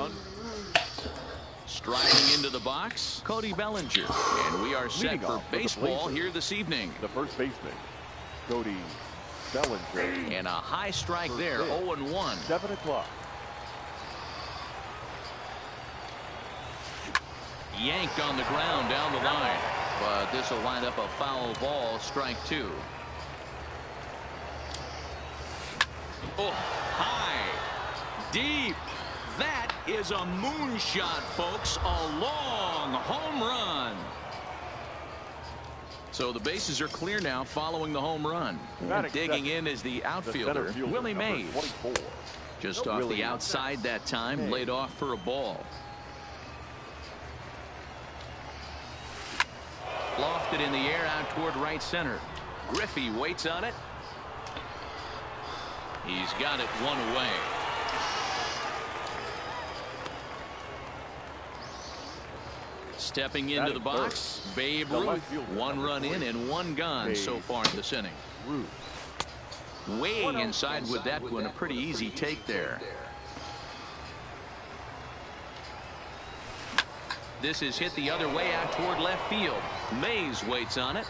1. Striding into the box, Cody Bellinger. And we are set for baseball here this evening. The first baseman, Cody Bellinger. And a high strike there, 0-1. 7 o'clock. Yanked on the ground down the line. But this will wind up a foul ball, strike 2. Oh, high, deep. That is a moonshot, folks. A long home run. So the bases are clear now following the home run. And digging in is the outfielder, Willie Mays. Just off the outside that time, laid off for a ball. Lofted in the air out toward right center. Griffey waits on it. He's got it one away. Stepping into the box, Babe Ruth. 1 run in and 1 gone so far in this inning. Way inside with that one. A pretty easy take there. This is hit the other way out toward left field. Mays waits on it.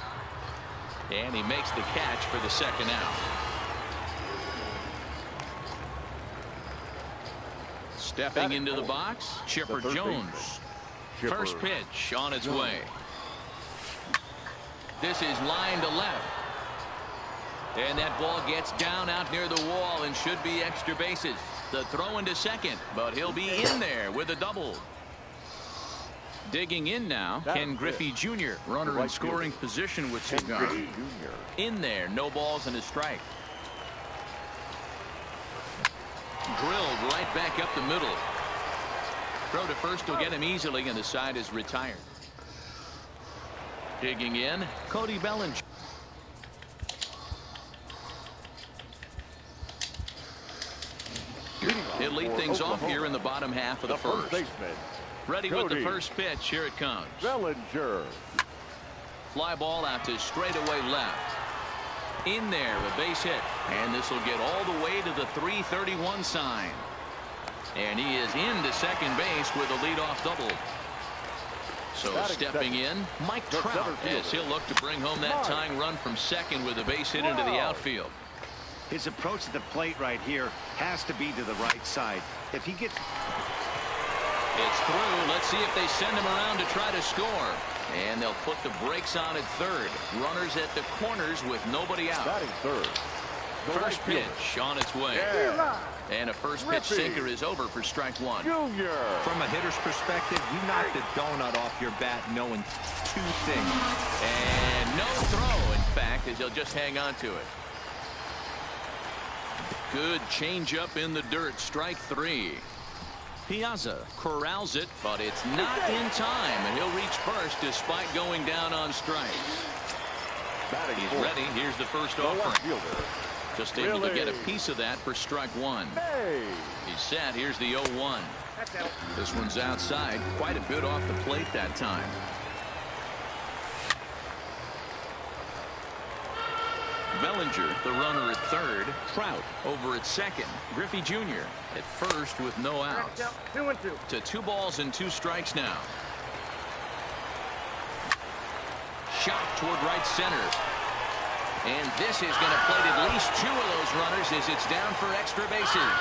And he makes the catch for the second out. Stepping into the box, Chipper Jones. First pitch on its way. This is line to left. And that ball gets down out near the wall and should be extra bases. The throw into second, but he'll be in there with a double. Digging in now, Ken Griffey Jr. Runner in scoring position with 2 gone. In there, no balls and a strike. Drilled right back up the middle. Throw to first will get him easily, and the side is retired. Digging in, Cody Bellinger. He'll lead things off here in the bottom half of the first. Ready with the first pitch. Here it comes. Bellinger. Fly ball out to straightaway left. In there, a base hit. And this will get all the way to the 331 sign. And he is into second base with a leadoff double. So stepping in, Mike Trout, as he'll look to bring home that tying run from second with a base hit into the outfield. His approach to the plate right here has to be to the right side. If he gets... It's through. Let's see if they send him around to try to score. And they'll put the brakes on at third. Runners at the corners with nobody out. Batting third. First pitch on its way. And a first pitch sinker is over for strike 1. Junior. From a hitter's perspective, you knock the donut off your bat knowing 2 things. And no throw, in fact, as he'll just hang on to it. Good changeup in the dirt. Strike 3. Piazza corrals it, but it's not in time, and he'll reach first despite going down on strikes. He's ready. Here's the first offering. Just able to get a piece of that for strike 1. He's set. Here's the 0-1. This one's outside. Quite a bit off the plate that time. Bellinger, the runner at third. Trout over at second. Griffey Jr. at first with no outs. 2-2. To 2 balls and 2 strikes now. Shot toward right center. And this is going to plate at least 2 of those runners as it's down for extra bases.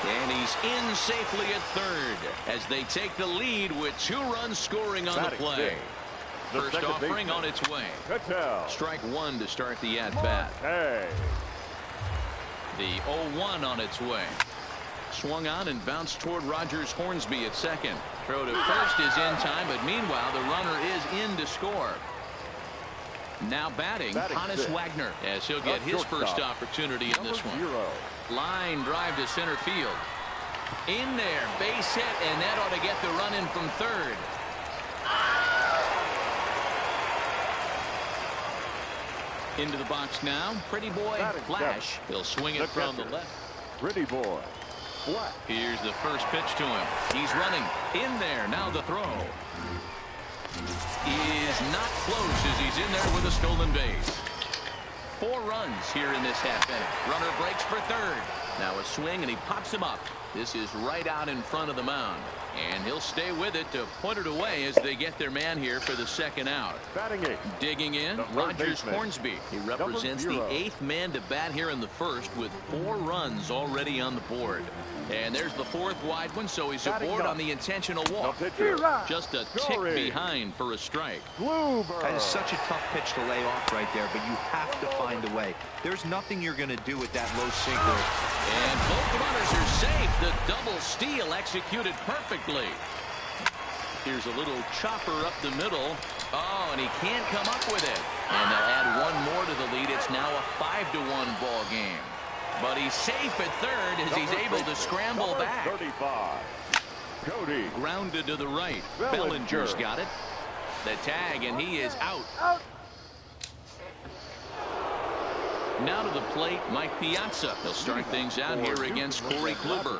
And he's in safely at third as they take the lead with 2 runs scoring on the play. First offering on its way. Strike 1 to start the at-bat. The 0-1 on its way. Swung on and bounced toward Rogers Hornsby at second. Throw to first is in time, but meanwhile the runner is in to score. Now batting Honus Wagner as he'll get his first opportunity in this one. Line drive to center field. In there, base hit, and that ought to get the run in from third. Into the box now. Pretty boy Flash. He'll swing it from the left. Pretty boy Flash. Here's the first pitch to him. He's running in there. Now the throw is not close as he's in there with a stolen base. 4 runs here in this half inning. Runner breaks for third. Now a swing and he pops him up. This is right out in front of the mound. And he'll stay with it to put it away as they get their man here for the second out. Batting eighth. Digging in, The third Rogers baseman, Hornsby. He represents number the 0. 8th man to bat here in the first with 4 runs already on the board. And there's the 4th wide one, so he's Batting aboard up. on the intentional walk. The pitcher, Just a tick Goring. behind for a strike. Kluber. That is such a tough pitch to lay off right there, but you have to find a way. There's nothing you're going to do with that low sinker. And both runners are safe. The double steal executed perfectly. Here's a little chopper up the middle. Oh, and he can't come up with it. And they'll add one more to the lead. It's now a 5-1 ball game. But he's safe at third as he's able to scramble back. 35. Cody. Grounded to the right. Bellinger. Bellinger's got it. The tag, and he is out. Now to the plate, Mike Piazza. He'll start things out here against Corey Kluber.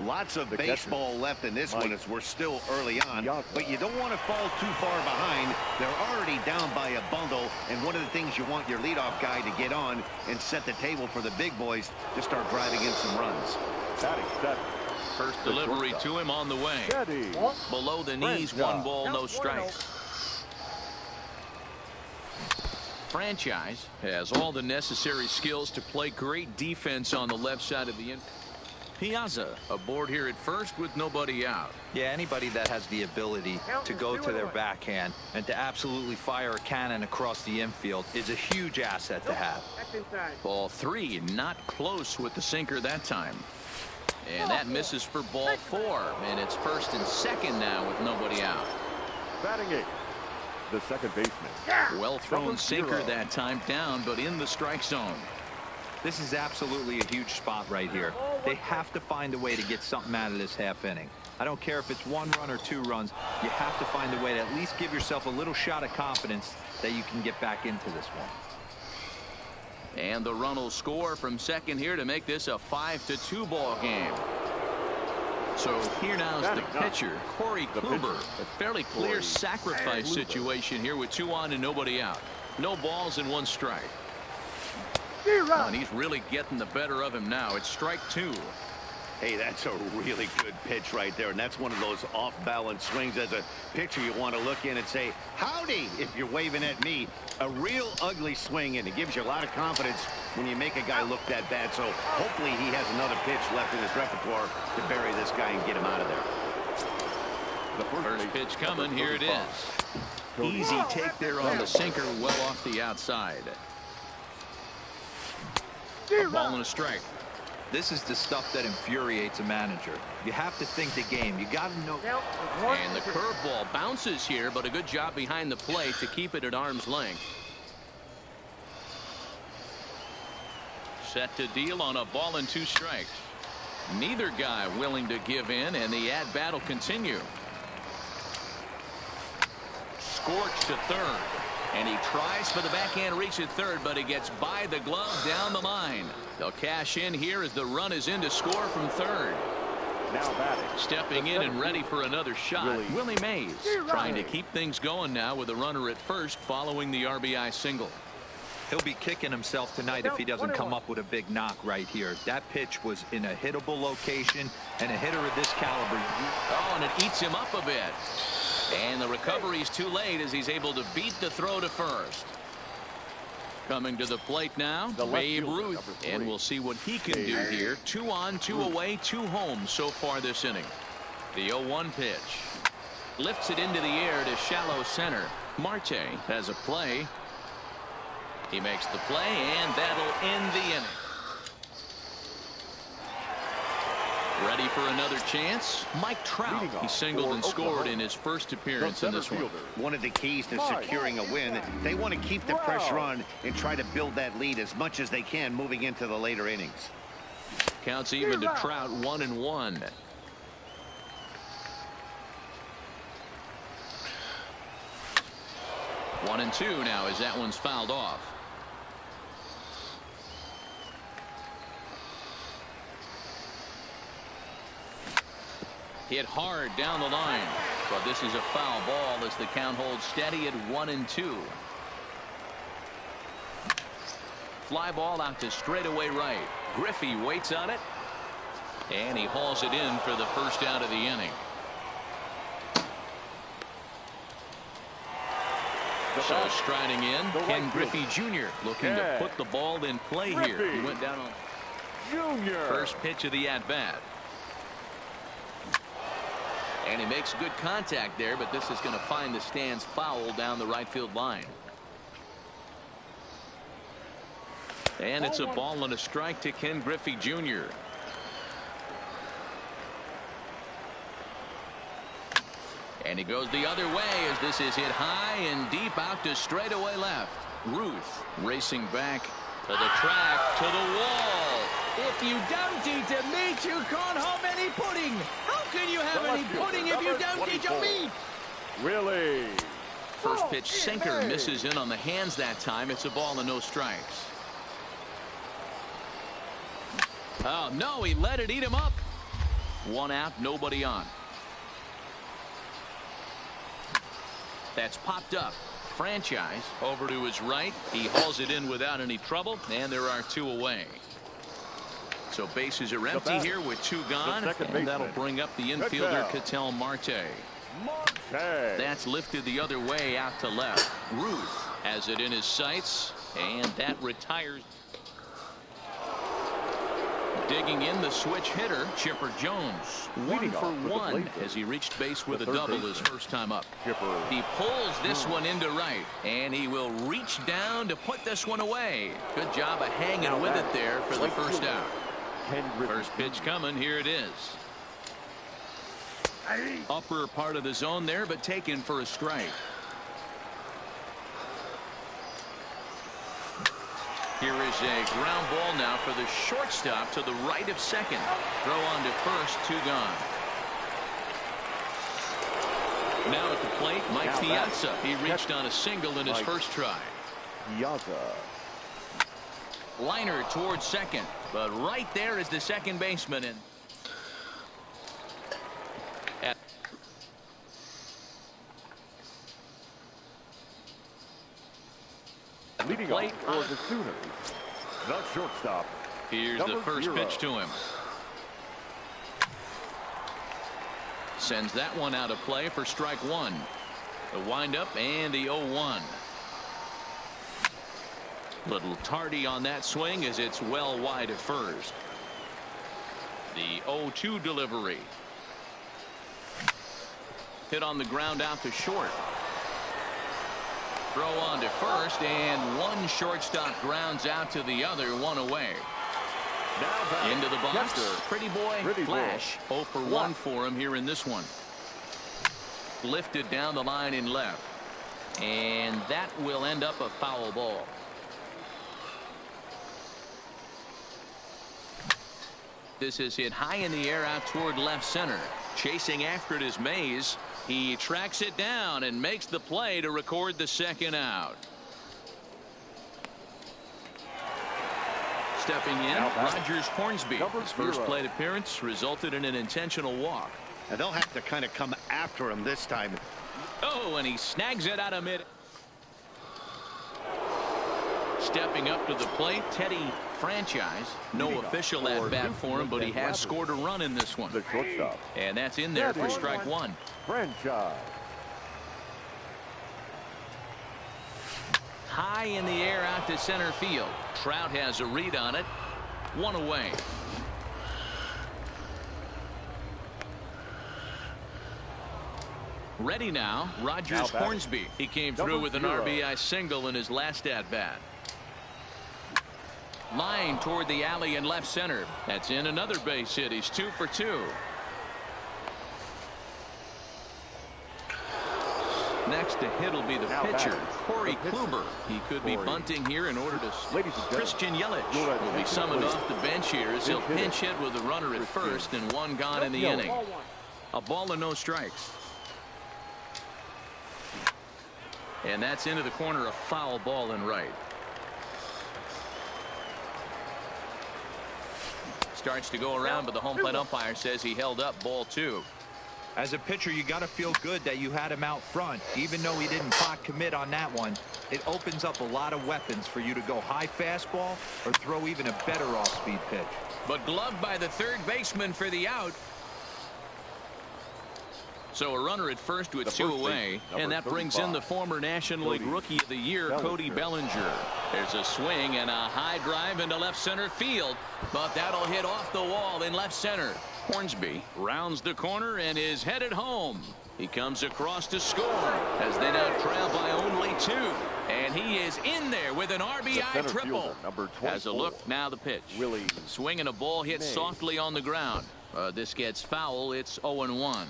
Lots of The baseball catcher, left in this Mike one as we're still early on, Piazza. but you don't want to fall too far behind. They're already down by a bundle, and one of the things you want your leadoff guy to get on and set the table for the big boys to start driving in some runs. Batting seventh. First The delivery shortstop. to him on the way. Getty. Below the knees, Franchise. 1 ball, no strikes. Franchise has all the necessary skills to play great defense on the left side of the infield. Piazza aboard here at first with nobody out. Yeah, anybody that has the ability to go to their backhand and to absolutely fire a cannon across the infield is a huge asset to have. Ball 3, not close with the sinker that time. And that misses for ball 4. And it's first and second now with nobody out. Batting eighth. The second baseman. Well thrown Number sinker 0. that time, down but in the strike zone. This is absolutely a huge spot right here. They have to find a way to get something out of this half inning. I don't care if it's 1 run or 2 runs. You have to find a way to at least give yourself a little shot of confidence that you can get back into this one. And the run will score from second here to make this a 5-2 ball game. So here now is the pitcher, Corey Kluber. A fairly clear Corey sacrifice Kluber. situation here with 2 on and nobody out. No balls and 1 strike. And he's really getting the better of him now. It's strike 2. Hey, that's a really good pitch right there, and that's one of those off-balance swings. As a pitcher, you want to look in and say, howdy, if you're waving at me. A real ugly swing, and it gives you a lot of confidence when you make a guy look that bad. So hopefully he has another pitch left in his repertoire to bury this guy and get him out of there. The First baseman, pitch coming. number Here it 35. is. Cody. Easy take there on the sinker, well off the outside. A ball and a strike. This is the stuff that infuriates a manager. You have to think the game. You got to know. And the curveball bounces here, but a good job behind the plate to keep it at arm's length. Set to deal on a ball and 2 strikes. Neither guy willing to give in, and the at-bat will continue. Scorch to third. And he tries for the backhand reach at third, but he gets by the glove down the line. They'll cash in here as the run is in to score from third. Now batting. Stepping in and ready for another shot, Willie Mays, trying to keep things going now with a runner at first following the RBI single. He'll be kicking himself tonight if he doesn't come up with a big knock right here. That pitch was in a hittable location, and a hitter of this caliber. Oh, and it eats him up a bit. And the recovery is too late as he's able to beat the throw to first. Coming to the plate now, The left Babe fielder, Ruth. number 3. And we'll see what he can do here. 2 on, 2 away, 2 home so far this inning. The 0-1 pitch. Lifts it into the air to shallow center. Marte has a play. He makes the play, and that'll end the inning. Ready for another chance? Mike Trout. Leading He off singled for and scored Oklahoma. in his first The appearance in center this one. fielder. One of the keys to Mike. securing a win, they want to keep the pressure on and try to build that lead as much as they can moving into the later innings. Counts even to Trout, 1-1. One and 2 now as that one's fouled off. Hit hard down the line, but this is a foul ball as the count holds steady at 1-2. Fly ball out to straightaway right. Griffey waits on it. And he hauls it in for the first out of the inning. So striding in, Ken Griffey Jr. looking to put the ball in play here. He went down on Junior. first pitch of the at-bat. And he makes good contact there, but this is going to find the stands foul down the right field line. And it's a ball and a strike to Ken Griffey Jr. And he goes the other way as this is hit high and deep out to straightaway left. Ruth racing back to the track, to the wall. If you don't eat a meat, you can't have any pudding. How can you have any pudding if you don't eat your meat? Willie. First pitch sinker misses in on the hands that time. It's a ball and no strikes. Oh, no, he let it eat him up. One out, nobody on. That's popped up. Franchise over to his right. He hauls it in without any trouble, and there are two away. So bases are empty here with two gone, and that'll bring up the infielder Ketel Marte. That's lifted the other way out to left. Ruth has it in his sights, and that retires. Digging in the switch hitter, Chipper Jones. 1 for 1 as he reached base with a double his first time up. He pulls this one into right, and he will reach down to put this one away. Good job of hanging with it there for the first out. First pitch coming. Here it is. Upper part of the zone there, but taken for a strike. Here is a ground ball now for the shortstop to the right of second. Throw on to first, two gone. Now at the plate, Mike Piazza. He reached on a single in his first try. Piazza. Liner towards second, but right there is the second baseman. And Leading plate off for the Sooners, the shortstop. Here's the first pitch to him. Sends that one out of play for strike one. The windup and the 0-1. Little tardy on that swing as it's well wide at first. The 0-2 delivery. Hit on the ground out to short. Throw on to first, and one shortstop grounds out to the other, one away. Into the box. Pretty boy Flash. 0 for 1 for him here in this one. Lifted down the line in left. And that will end up a foul ball. This is hit high in the air out toward left center. Chasing after it is Mays. He tracks it down and makes the play to record the second out. Stepping in, Rogers Hornsby. His first plate appearance resulted in an intentional walk. And they'll have to kind of come after him this time. Oh, and he snags it out of mid. Stepping up to the plate, Teddy Franchise. No official at bat for him, but he has scored a run in this one. The shortstop. And that's in there for strike one. Franchise. High in the air out to center field. Trout has a read on it. One away. Ready now, Rogers Hornsby. He came through with an RBI single in his last at bat. Line toward the alley in left center. That's in another base hit. He's 2 for 2. Next to hit will be the pitcher, Corey Kluber. He could be bunting here in order to. Christian Yelich will be summoned off the bench here as he'll pinch hit with a runner at first and one gone in the inning. A ball and no strikes. And that's into the corner, a foul ball and right. Starts to go around, but the home plate umpire says he held up ball 2. As a pitcher, you got to feel good that you had him out front. Even though he didn't pot commit on that one, it opens up a lot of weapons for you to go high fastball or throw even a better off-speed pitch. but gloved by the third baseman for the out. So a runner at first with two away, and that brings in the former National League Rookie of the Year, Cody Bellinger. There's a swing and a high drive into left center field, but that'll hit off the wall in left center. Hornsby rounds the corner and is headed home. He comes across to score as they now trail by only 2. And he is in there with an RBI triple. As a look, now the pitch. Swing and a ball hit softly on the ground. This gets foul. It's 0-1.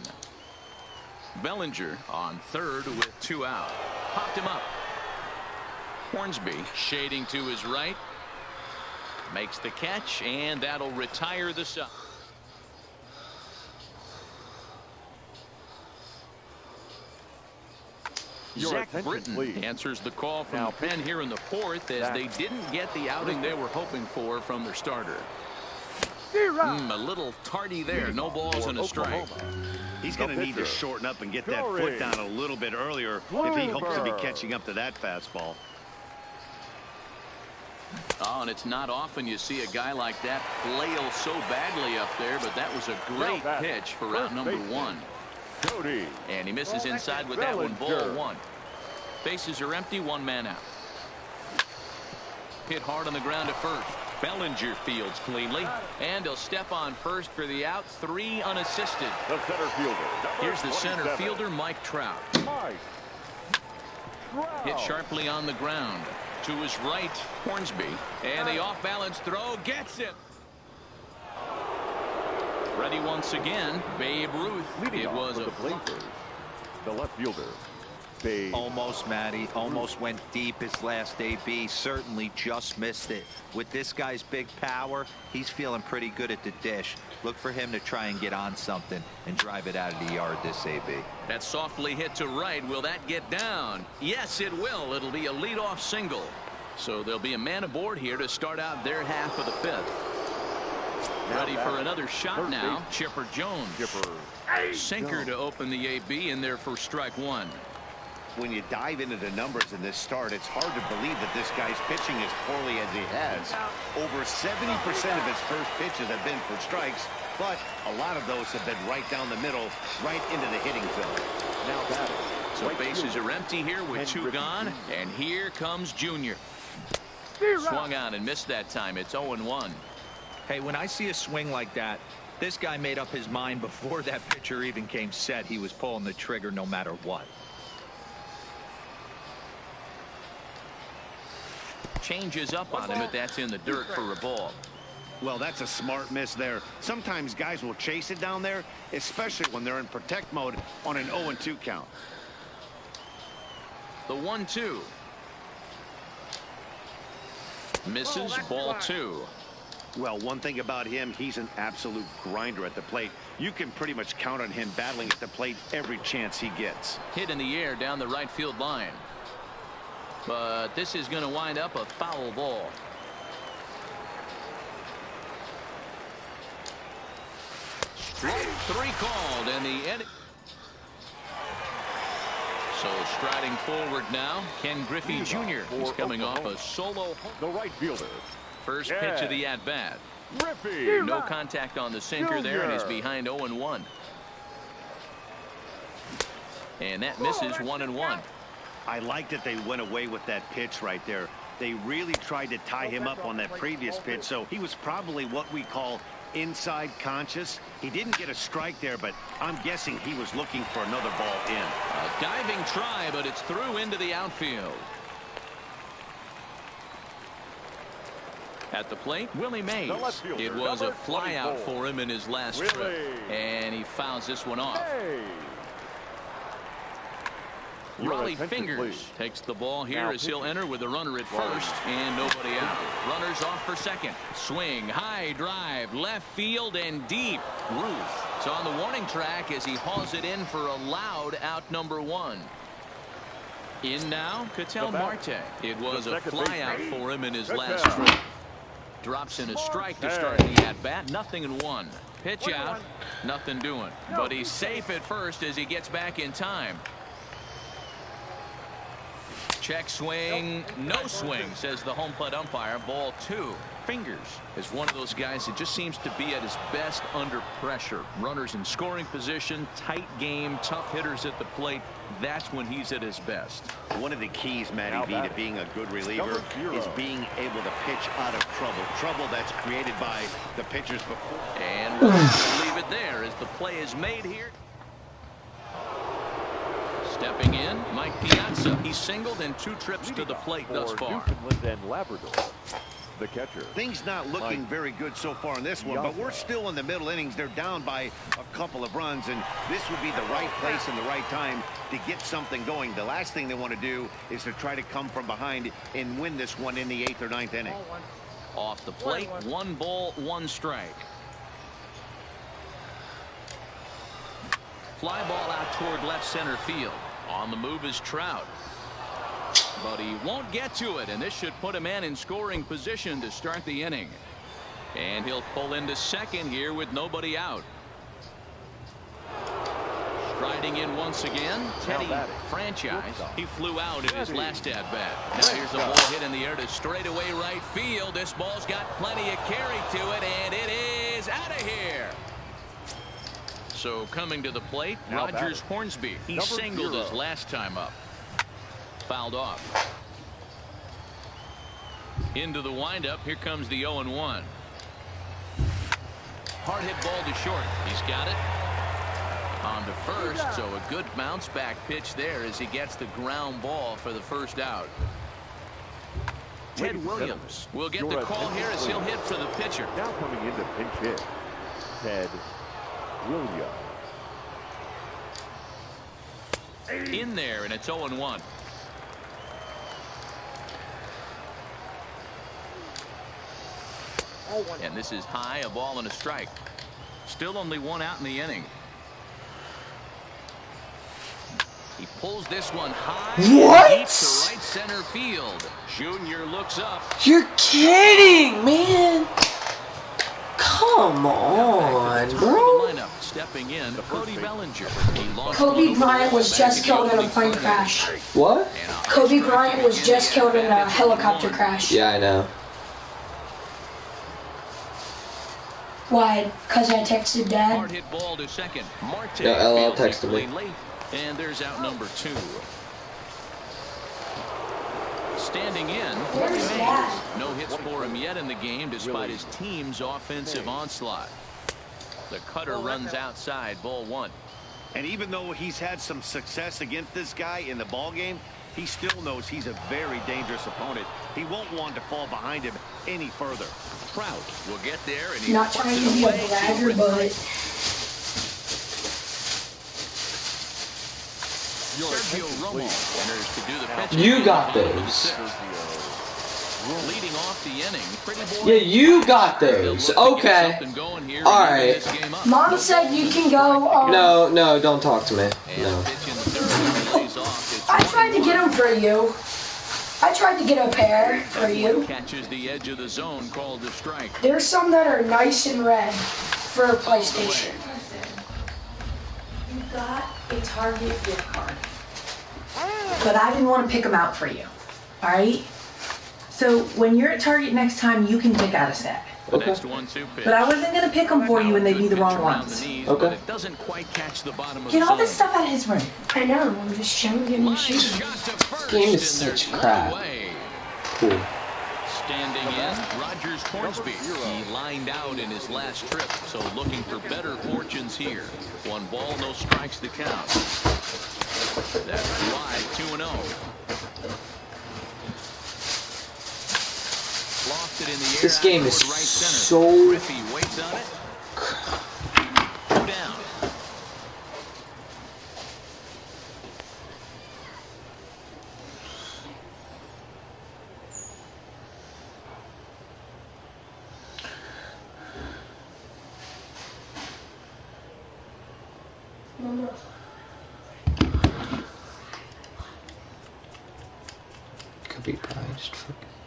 Bellinger on third with 2 out. Popped him up. Hornsby shading to his right. Makes the catch, and that'll retire the side. Zach Britton answers the call from the pen here in the 4th as they didn't get the outing they were hoping for from their starter. A little tardy there. No balls and a strike. He's going to need to shorten up and get that foot down a little bit earlier if he hopes to be catching up to that fastball. Oh, and it's not often you see a guy like that flail so badly up there, but that was a great pitch for route number 1. And he misses inside with that one. Ball 1. Bases are empty. 1 man out. Hit hard on the ground at first. Bellinger fields cleanly, and he'll step on first for the out. 3 unassisted. The center fielder. Here's the center fielder, Mike Trout. Hit sharply on the ground. To his right, Hornsby, and the off-balance throw gets it. Ready once again, Babe Ruth. It was a Blazers. The left fielder. Almost, Matty. Almost went deep his last AB. Certainly just missed it. With this guy's big power, he's feeling pretty good at the dish. Look for him to try and get on something and drive it out of the yard this AB. That softly hit to right. Will that get down? Yes, it will. It'll be a leadoff single. So there'll be a man aboard here to start out their half of the 5th. Ready for another shot now. Chipper Jones. Sinker to open the AB in there for strike 1. When you dive into the numbers in this start, it's hard to believe that this guy's pitching as poorly as he has. Over 70% of his first pitches have been for strikes, but a lot of those have been right down the middle, right into the hitting zone. Now batting. So bases are empty here with 2 gone, and here comes Junior. Swung on and missed that time. It's 0-1. Hey, when I see a swing like that, this guy made up his mind before that pitcher even came set. He was pulling the trigger no matter what. Changes up on him, but that's in the dirt for a ball. Well, that's a smart miss there. Sometimes guys will chase it down there, especially when they're in protect mode on an 0-2 count. The 1-2. Misses. Ball 2. Well, one thing about him, he's an absolute grinder at the plate. You can pretty much count on him battling at the plate every chance he gets. Hit in the air down the right field line. But this is going to wind up a foul ball. Strike 3 called, and the end. So striding forward now, Ken Griffey Jr. He's coming off a solo. The right fielder. First pitch of the at-bat. No contact on the sinker there, and he's behind 0-1. And that misses 1-1. I like that they went away with that pitch right there. They really tried to tie him up on that previous pitch, so he was probably what we call inside conscious. He didn't get a strike there, but I'm guessing he was looking for another ball in. A diving try, but it's through into the outfield. At the plate, Willie Mays. It was a flyout for him in his last trip, and he fouls this one off. Raleigh Fingers takes the ball here as he'll enter with a runner at first and nobody out. Runners off for second. Swing, high drive, left field and deep. Ruth is on the warning track as he hauls it in for a loud out number 1. In now, Ketel Marte. It was a flyout for him in his last trip. Drops in a strike to start the at-bat. 0-1. Pitch out, nothing doing. But he's safe at first as he gets back in time. Check swing, no swing, says the home plate umpire. Ball 2. fingers is one of those guys that just seems to be at his best under pressure. Runners in scoring position, tight game, tough hitters at the plate. That's when he's at his best. One of the keys, Matty V, to being a good reliever is being able to pitch out of trouble. Trouble that's created by the pitchers before. And we'll leave it there as the play is made here. Stepping in, Mike Piazza. He's singled in 2 trips to the plate thus far. Newfoundland and Labrador, the catcher. Things not looking very good so far in this one, but we're still in the middle innings. They're down by a couple of runs, and this would be the right place and the right time to get something going. The last thing they want to do is to try to come from behind and win this one in the 8th or 9th inning. Off the plate, 1 ball, 1 strike. Fly ball out toward left center field. On the move is Trout. But he won't get to it, and this should put a man in scoring position to start the inning. And he'll pull into second here with nobody out. Striding in once again, Teddy Franchise. He flew out in his last at-bat. Now here's a ball hit in the air to straightaway right field. This ball's got plenty of carry to it, and it is out of here. So coming to the plate, Rogers Hornsby. He singled his last time up. Fouled off. Into the windup. Here comes the 0-1. Hard hit ball to short. He's got it. On to first. So a good bounce back pitch there as he gets the ground ball for the first out. Ted Williams will get the call here as he'll hit for the pitcher. Now coming in to pinch hit, Ted Williams. In there, and it's 0-1. And this is high, a ball and a strike. Still only 1 out in the inning. He pulls this one high. What? Deep to right center field. Junior looks up. You're kidding, man. Come on, bro. Lineup, stepping in, Cody Bellinger. Kobe Bryant was just killed in a plane crash. What? Kobe Bryant was just killed in a helicopter crash. Yeah, I know. Why? Because I texted Dad. Hard hit ball to second. Marte Yeah, LL texted me. late, and there's out number 2. Standing in, Where's Dad? no hits for him yet in the game despite his team's offensive onslaught. The cutter runs outside, ball 1. And even though he's had some success against this guy in the ball game, he still knows he's a very dangerous opponent. He won't want to fall behind him any further. Trout will get there, and he Not trying to be a bragger, but Sergio Romo enters to do the pitching. You got those. Leading off the inning, pretty boy. Yeah, you got those. Okay. All right. Mom said you can go. No, no, don't talk to me. No. I tried to get them for you. I tried to get a pair for you. Catches the edge of the zone, called the strike. There's some that are nice and red for a PlayStation. You got a Target gift card, but I didn't want to pick them out for you. All right. So when you're at Target next time, you can pick out a stack. Okay. But I wasn't gonna pick them for you and they'd be the wrong ones. Okay. Get all this stuff out of his room. I know. I'm just showing him the shoes. This game is such crap. Cool. Standing in, Rogers Hornsby. He lined out in his last trip, so looking for better fortunes here. 1 ball, no strikes to count. That's wide, 2-0. Lofted in the air. This game is right center. so Griffey waits on it. 2 down. Could be probably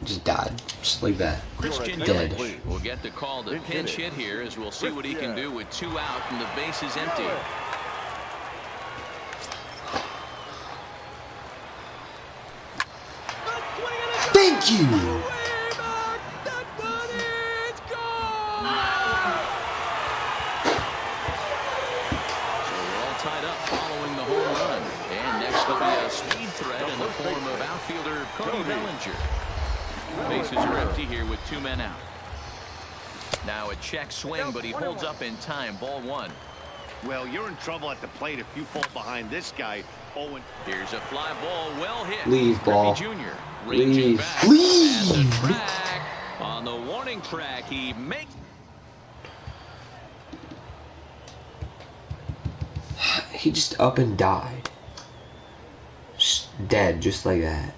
just died, just like that. Christian Dead. Yelich will get the call to pinch hit here as we'll see what he can do with 2 out and the base is empty. Thank you. up following the home run. And next will be a speed threat in the form of outfielder Cody Bellinger. Bases are empty here with 2 men out. Now a check swing, but he holds up in time. Ball 1. Well, you're in trouble at the plate if you fall behind this guy. Owen. Here's a fly ball, well hit. Leave ball. Griffey Jr. Ranging back at the track. On the warning track, he makes. He just up and died. Just dead, just like that.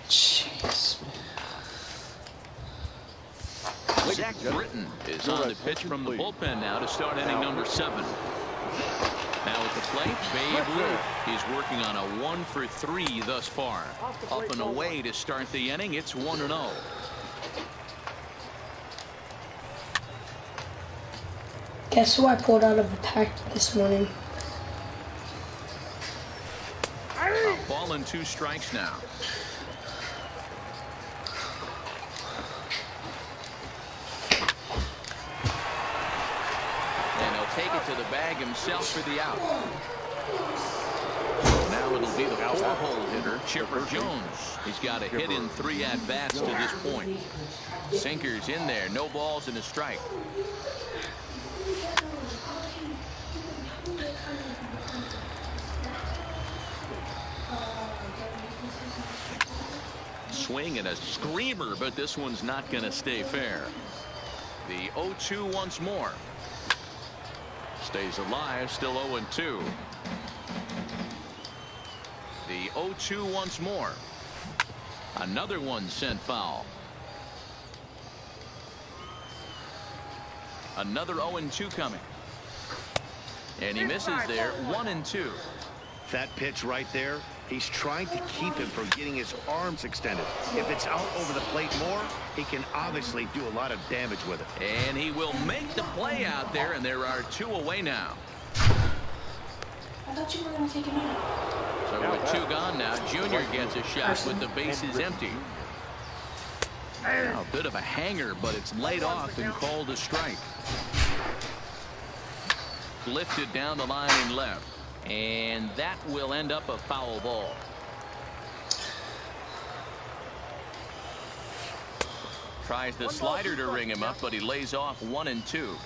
Jeez. Zach Britton is on the pitch from the bullpen now to start inning number 7. Now at the plate, Babe Ruth. He's working on a 1-for-3 thus far. Up and away to start the inning. It's 1-0. Guess who I pulled out of the pack this morning? A ball and 2 strikes now. Take it to the bag himself for the out. Now it'll be the 4-hole hitter, Chipper Jones. He's got a hit in 3 at-bats to this point. Sinkers in there, no balls and a strike. Swing and a screamer, but this one's not going to stay fair. The 0-2 once more. Stays alive, still 0-2. The 0-2 once more. Another one sent foul. Another 0-2 coming. And he misses there, 1-2. That pitch right there, he's trying to keep him from getting his arms extended. If it's out over the plate more, he can obviously do a lot of damage with it. And he will make the play out there, and there are 2 away now. I thought you were going to take him out. So with 2 gone now, Junior gets a shot with the bases empty. Now, a bit of a hanger, but it's laid off and called a strike. Lifted down the line and left. And that will end up a foul ball. Tries the slider to ring him up, but he lays off 1-2.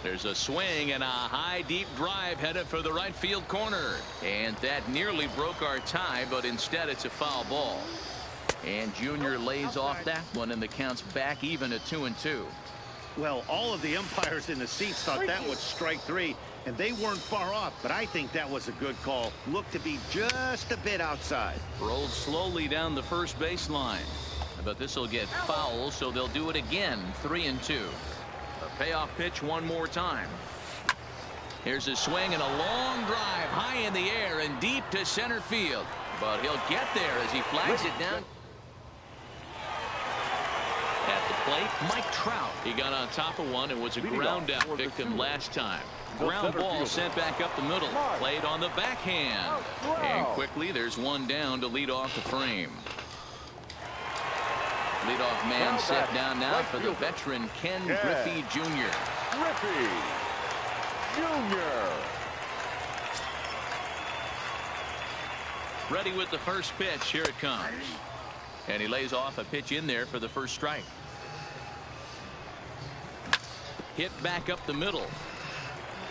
There's a swing and a high deep drive headed for the right field corner. And that nearly broke our tie, but instead it's a foul ball. And Junior lays off that one, and the count's back even at 2-2. Well, all of the umpires in the seats thought that was strike 3, and they weren't far off, but I think that was a good call. Looked to be just a bit outside. Rolled slowly down the first baseline, but this will get foul, so they'll do it again. 3-2. A payoff pitch one more time. Here's a swing and a long drive high in the air and deep to center field, but he'll get there as he flags it down. At the plate, Mike Trout. He got on top of one and was a ground out victim last time. Ground ball sent back up the middle. Played on the backhand. And quickly there's one down to lead off the frame. Leadoff man set down now for the veteran Ken Griffey Jr. Griffey Jr. Ready with the first pitch. Here it comes. And he lays off a pitch in there for the first strike. Hit back up the middle.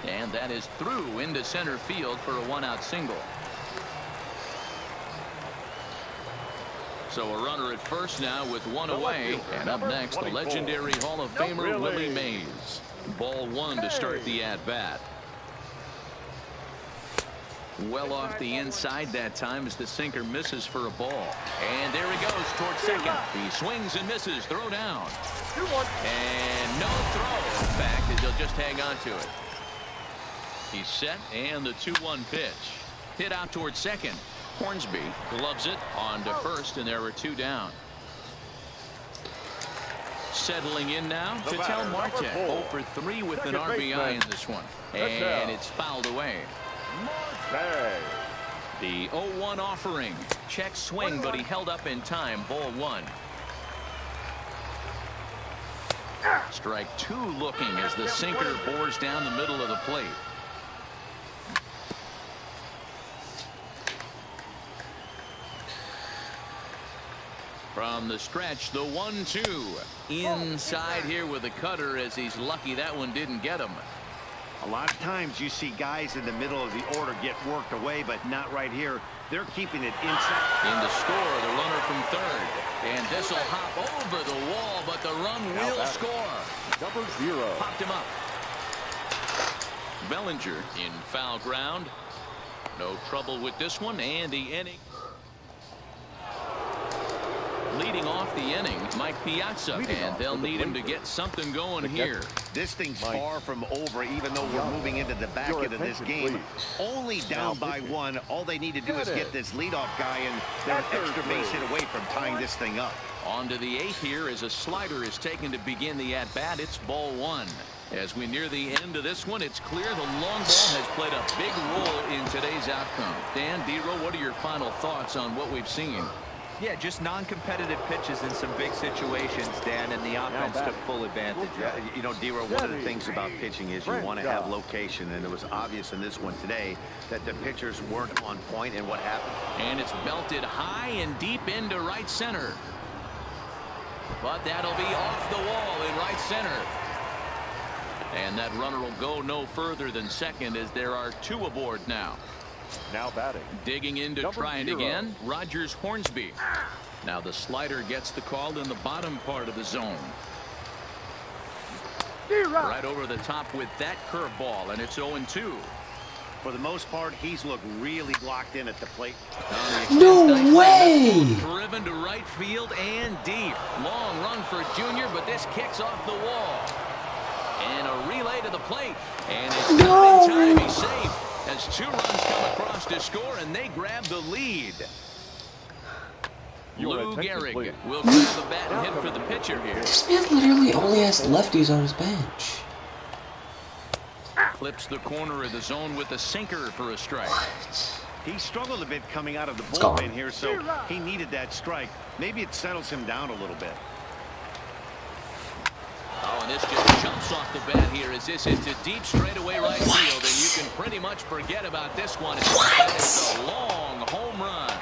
And that is through into center field for a 1-out single. So a runner at first now with 1 away. And up next, the legendary Hall of Famer Willie Mays. Ball 1 to start the at-bat. Well off the inside that time as the sinker misses for a ball. And there he goes towards second. He swings and misses. Throw down. And no throw. In fact, he'll just hang on to it. He's set, and the 2-1 pitch. Hit out towards second. Hornsby gloves it on to first, and there are 2 down. Settling in now, Ketel Marte. 0 for 3 with an RBI in this one. And it's fouled away. The 0-1 offering. Check swing, but he held up in time. Ball 1. Strike 2 looking as the sinker bores down the middle of the plate. From the stretch, the 1-2 inside here with the cutter, as he's lucky that one didn't get him. A lot of times you see guys in the middle of the order get worked away, but not right here. They're keeping it inside. In to score, the runner from third. And this will hop over the wall, but the run will score. Number 0. Popped him up. Bellinger in foul ground. No trouble with this one, and the inning. Leading off the inning, Mike Piazza, and they'll need him to get something going here. This thing's far from over, even though we're moving into the back end of this game. Only down by 1. All they need to do is get this leadoff guy, and they're an extra base hit away from tying this thing up. On to the 8th here as a slider is taken to begin the at-bat. It's ball 1. As we near the end of this one, it's clear the long ball has played a big role in today's outcome. Dan, D-Row, what are your final thoughts on what we've seen? Yeah, just non-competitive pitches in some big situations, Dan, and the offense took full advantage. Yeah, you know, D-Row, one of the things about pitching is you want to have location, and it was obvious in this one today that the pitchers weren't on point, and what happened? And it's belted high and deep into right center. But that'll be off the wall in right center. And that runner will go no further than second, as there are 2 aboard now. Now batting. Digging in to try it again, Rogers Hornsby. Now the slider gets the call in the bottom part of the zone. Right over the top with that curveball, and it's 0-2. For the most part, he's looked really locked in at the plate. No way! Driven to right field and deep. Long run for Junior, but this kicks off the wall. And a relay to the plate. And it's not in time. He's safe. As 2 runs come across to score, and they grab the lead. Lou Gehrig will grab a bat and hit for the pitcher here. This man literally only has lefties on his bench. Clips the corner of the zone with the sinker for a strike. He struggled a bit coming out of the bullpen here, so he needed that strike. Maybe it settles him down a little bit. Oh, and this just jumps off the bat here as this is to deep straightaway right field, and you can pretty much forget about this one. That is a long home run.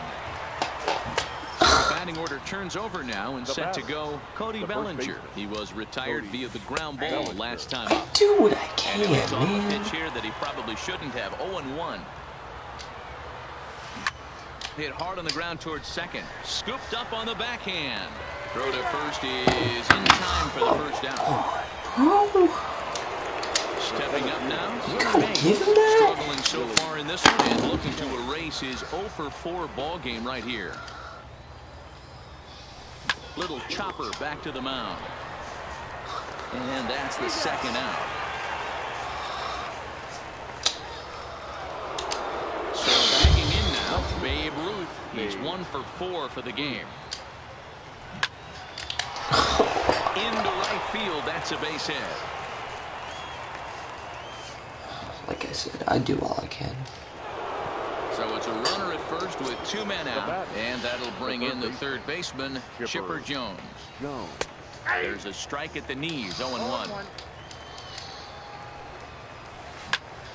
The batting order turns over now and set to go Cody Bellinger. He was retired via the ground ball last time up. Do what I can, and it's off man. a pitch here that he probably shouldn't have. 0-1. Hit hard on the ground towards second. Scooped up on the backhand. Throw to first is in time for the first down. Stepping up now. Give him that. Struggling so far in this one and looking to erase his 0-for-4 ball game right here. Little chopper back to the mound. And that's the second out. So backing in now, Babe Ruth. He's 1-for-4 for the game. Into right field, that's a base hit. Like I said, I do all I can. So it's a runner at first with 2 men out, and that'll bring in the third baseman, Chipper Jones. There's a strike at the knees, 0-1.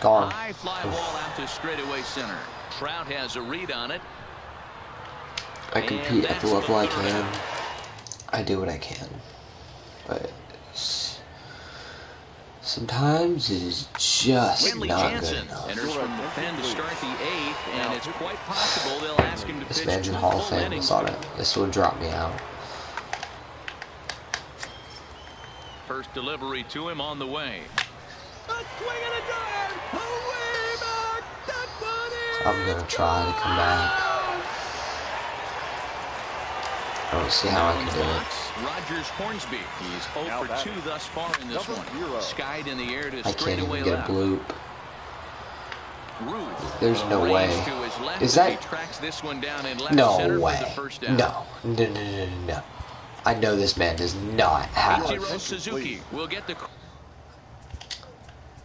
Gone. High fly ball out to straightaway center. Trout has a read on it. I compete at the level I can. I do what I can. But sometimes it is just Winley not Jansen good enough. enters from the pen to start the 8th, and it's quite possible they'll ask him to This pitch man's 2 in Hall of full Fame. I innings. saw it. This would drop me out. First delivery to him on the way. I'm gonna try to come back. I don't see how I can do it. Rogers Hornsby. He's 0-for-2 thus far in this one. Skied in the air to I can't straightaway even get a left. bloop. Ruth. There's no way. Raised to his left Is as he that? tracks this one down in left No center way. for the first down. No. I know this man does not have. Ichiro Suzuki will get the.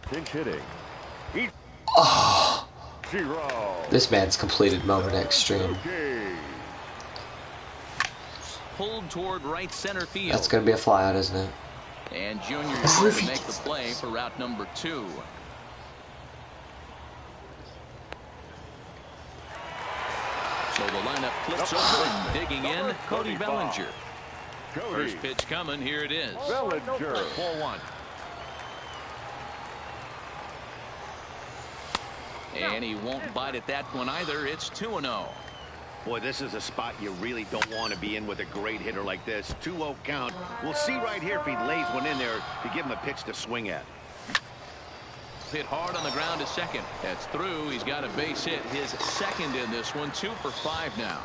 Pinch hitting. Oh, Ichiro. this man's completed moment extreme. Pulled toward right center field. That's gonna be a flyout, isn't it? And Junior is going to make the play for route number 2. So the lineup flips over, digging in, Cody Bellinger. First pitch coming, here it is. Bellinger. 4-1. And he won't bite at that one either. It's 2-0. Boy, this is a spot you really don't want to be in with a great hitter like this. 2-0 count. We'll see right here if he lays one in there to give him a pitch to swing at. Hit hard on the ground to second. That's through. He's got a base hit. His second in this one. 2 for 5 now.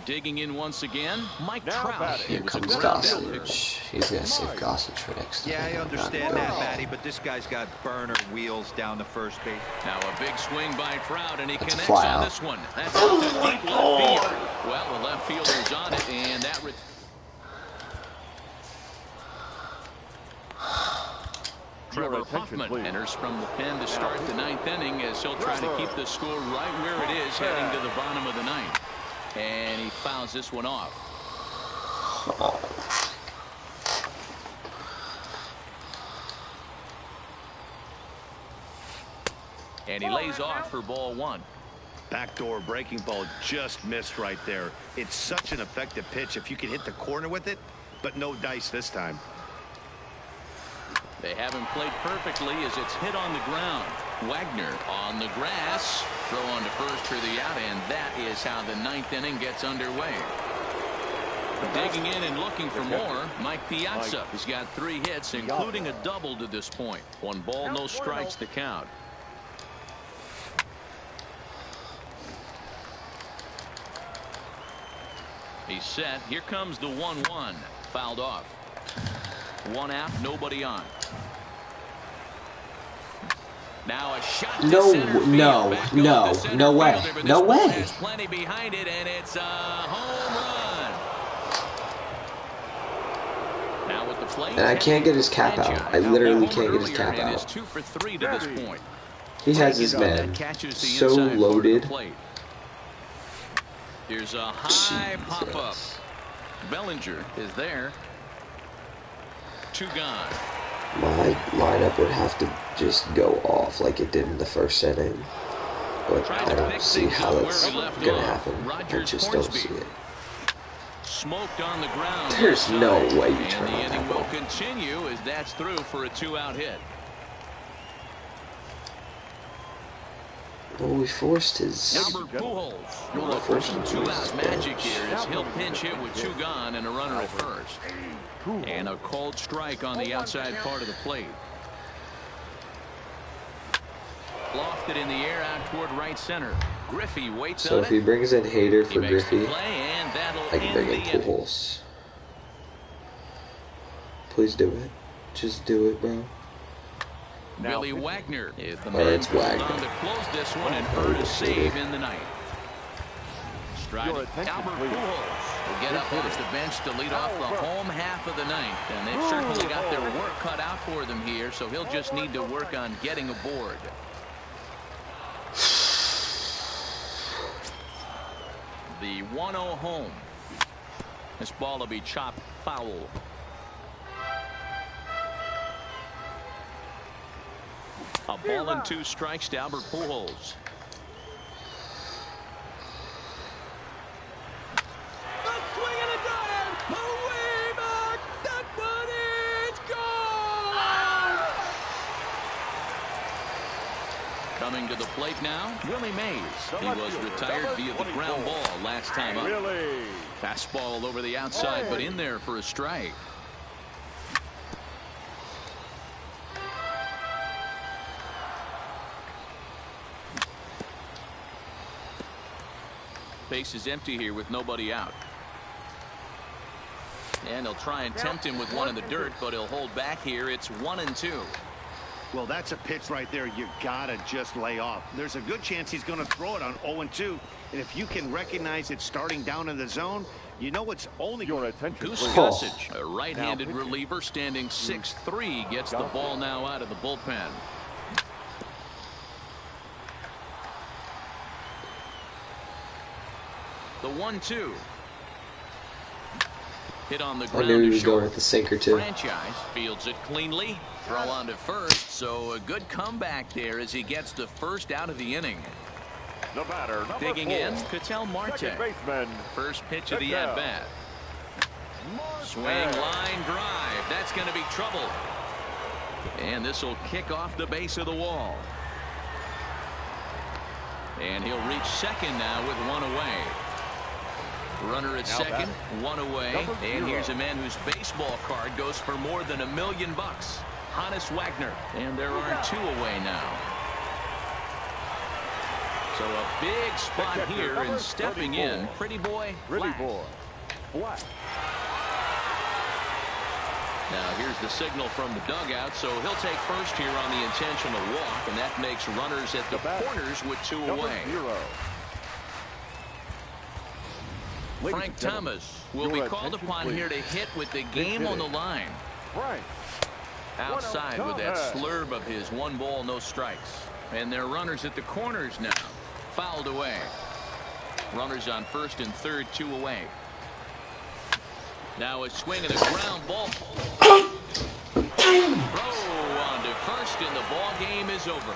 Digging in once again, Mike Trout. Here comes Gossage. He's going to save Gossage for next time. Yeah, I understand that, Matty, but this guy's got burner wheels down the first base. Now a big swing by Trout, and he connects fly on out. this one. That's out to deep left field. Well, the left fielder's on it, and that... Trevor Hoffman enters from the pen to start the 9th inning as he'll try to keep the score right where it is heading to the bottom of the 9th. And he fouls this one off. And he lays off for ball 1. Backdoor breaking ball just missed right there. It's such an effective pitch if you can hit the corner with it, but no dice this time. They have him played perfectly as it's hit on the ground. Wagner on the grass. Throw on to first for the out, and that is how the 9th inning gets underway. Digging in and looking for more, Mike Piazza has got 3 hits, including a double to this point. 1 ball, no strikes to count. He's set. Here comes the 1-1. Fouled off. 1 out, nobody on. Now a shot to center field. No way. No way. There's plenty behind it, and it's a home run. Now with the plate, And I can't get his cap out. I literally can't get his cap and is out. 2 for 3 to this point. He has his man so loaded. Here's a high pop-up. Bellinger is there. 2 gone. My lineup would have to just go off like it did in the first inning. But I don't see how that's going to happen. I just don't see it. Smoked on the ground. There's no way you turn and the on inning that will ball. continue as that's through for a 2-out hit. Well, we forced his... Albert Pujols will look for some 2-out magic here as he'll pinch hit with 2 gone and a runner at first. And a cold strike on the outside part of the plate. Lofted in the air out toward right center. Griffey waits So on if he it. brings in Hader He for makes the Griffey, play, and that'll I can bring in end the inning. Pujols. Please do it. Just do it, bro. Billy Wagner is the Or man it's who's Wagner. on to close this one and earn a save in the 9th. Striding Albert Pujols will get up off the bench to lead off the home half of the 9th. And they've certainly got their work cut out for them here, so he'll just need to work on getting aboard. The 1-0 home. This ball will be chopped foul. A ball and 2 strikes to Albert Pujols. Coming to the plate now, Willie Mays. He was retired via the ground ball last time up. Fastball over the outside, but in there for a strike. Base is empty here with nobody out. And they'll try and tempt him with one in the dirt, but he'll hold back here. It's 1-2. Well, that's a pitch right there you gotta just lay off. There's a good chance he's going to throw it on 0-2, and if you can recognize it starting down in the zone, you know it's only Your attention, Goose please. Gossage, a right-handed reliever standing 6'3", gets the ball now out of the bullpen. The 1-2. Hit on the I ground. knew he was going at the sinker too. Franchise fields it cleanly. Throw on to first. So a good comeback there as he gets the first out of the inning. The batter, Digging 4, in, Ketel Marte. second baseman. First pitch of the at-bat. Swing, line, drive. That's going to be trouble. And this will kick off the base of the wall. And he'll reach second now with one away. Runner at second, one away. And here's a man whose baseball card goes for more than $1 million. Honus Wagner. And there are two away now. So a big spot here, and stepping in, Pretty Boy Black. Now here's the signal from the dugout, so he'll take first here on the intentional walk, and that makes runners at the corners with two away. Frank Thomas will be called upon here to hit with the game on the line. Outside with that slurve of his, 1 ball, no strikes. And their runners at the corners now. Fouled away. Runners on first and third, 2 away. Now a swing and a ground ball. Throw on to first, and the ball game is over.